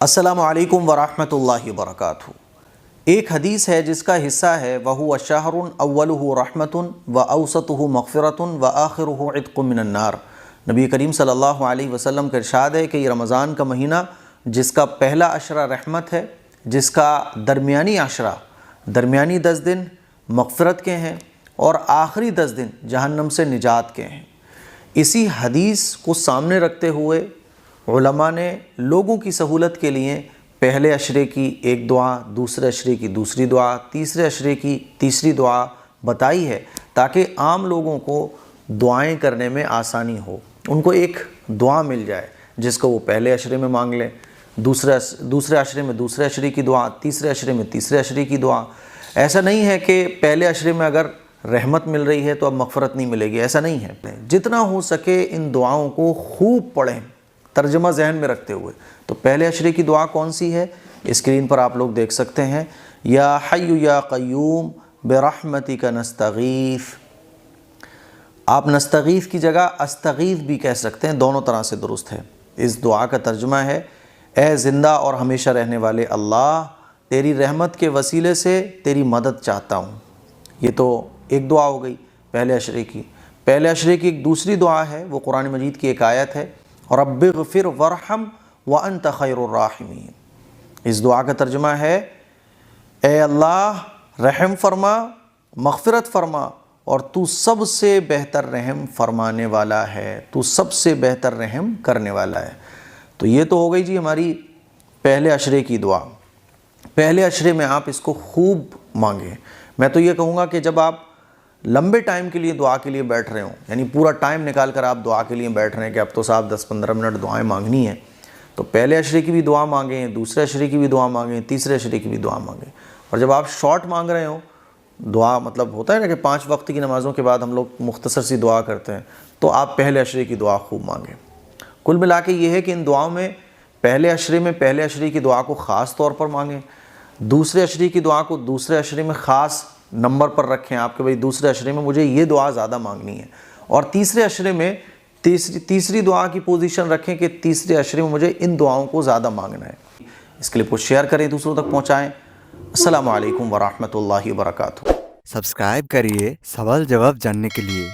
السلام علیکم ورحمۃ اللہ وبرکاتہ۔ ایک حدیث ہے جس کا حصہ ہے وَهُوَ شَهْرٌ أَوَّلُهُ رَحْمَةٌ وَأَوْسَطُهُ مَغْفِرَةٌ وَآخِرُهُ عِتْقٌ مِّنَ النَّارِ۔ نبی کریم صلی اللہ علیہ وسلم کا ارشاد ہے کہ یہ رمضان کا مہینہ جس کا پہلا عشرہ رحمت ہے، جس کا درمیانی عشرہ، درمیانی 10 دن مغفرت کے ہیں اور آخری 10 دن جہنم سے نجات کے ہیں۔ اسی حدیث کو سامنے رکھتے ہوئے علماء نے لوگوں کی سہولت کے لیے پہلے عشرے کی ایک دعا، دوسرے عشرے کی دوسری دعا، تیسرے عشرے کی تیسری دعا بتائی ہے تاکہ عام لوگوں کو دعائیں کرنے میں آسانی ہو، ان کو ایک دعا مل جائے جس کو وہ پہلے عشرے میں مانگ لیں، دوسرے عشرے میں دوسرے عشرے کی دعا، تیسرے عشرے میں تیسرے عشرے کی دعا۔ ایسا نہیں ہے کہ پہلے عشرے میں اگر رحمت مل رہی ہے تو اب مغفرت نہیں ملے گی، ایسا نہیں ہے۔ جتنا ہو سکے ان دعاؤں کو خوب پڑھیں ترجمہ ذہن میں رکھتے ہوئے۔ تو پہلے عشرے کی دعا کون سی ہے؟ اسکرین پر آپ لوگ دیکھ سکتے ہیں، یا حی یا قیوم برحمتک نستغیث۔ آپ نستغیث کی جگہ استغیث بھی کہہ سکتے ہیں، دونوں طرح سے درست ہے۔ اس دعا کا ترجمہ ہے، اے زندہ اور ہمیشہ رہنے والے اللہ، تیری رحمت کے وسیلے سے تیری مدد چاہتا ہوں۔ یہ تو ایک دعا ہو گئی پہلے عشرے کی۔ پہلے عشرے کی ایک دوسری دعا ہے، وہ قرآن مجید کی ایک آیت ہے، رب اغفر وارحم وانت خیر الراحمین۔ اس دعا کا ترجمہ ہے، اے اللہ رحم فرما، مغفرت فرما، اور تو سب سے بہتر رحم فرمانے والا ہے، تو سب سے بہتر رحم کرنے والا ہے۔ تو یہ تو ہو گئی جی ہماری پہلے عشرے کی دعا۔ پہلے عشرے میں آپ اس کو خوب مانگیں۔ میں تو یہ کہوں گا کہ جب آپ لمبے ٹائم کے لیے دعا کے لیے بیٹھ رہے ہوں، یعنی پورا ٹائم نکال کر آپ دعا کے لیے بیٹھ رہے ہیں کہ اب تو صاحب 10-15 منٹ دعائیں مانگنی ہیں، تو پہلے عشرے کی بھی دعا مانگیں، دوسرے عشرے کی بھی دعا مانگیں، تیسرے عشرے کی بھی دعا مانگیں۔ اور جب آپ شارٹ مانگ رہے ہوں دعا، مطلب ہوتا ہے نا کہ 5 وقت کی نمازوں کے بعد ہم لوگ مختصر سی دعا کرتے ہیں، تو آپ پہلے عشرے کی دعا خوب مانگیں۔ کل ملا کے یہ ہے کہ ان دعاؤں میں پہلے عشرے میں پہلے عشرے کی دعا کو خاص طور پر مانگیں، دوسرے عشرے کی دعا کو دوسرے عشرے میں خاص نمبر پر رکھیں آپ کہ بھئی دوسرے عشرے میں مجھے یہ دعا زیادہ مانگنی ہے، اور تیسرے عشرے میں تیسری دعا کی پوزیشن رکھیں کہ تیسرے عشرے میں مجھے ان دعاؤں کو زیادہ مانگنا ہے۔ اس کلپ کو شیئر کریں، دوسروں تک پہنچائیں۔ السلام علیکم ورحمۃ اللہ وبرکاتہ۔ سبسکرائب کریے سوال جواب جاننے کے لیے۔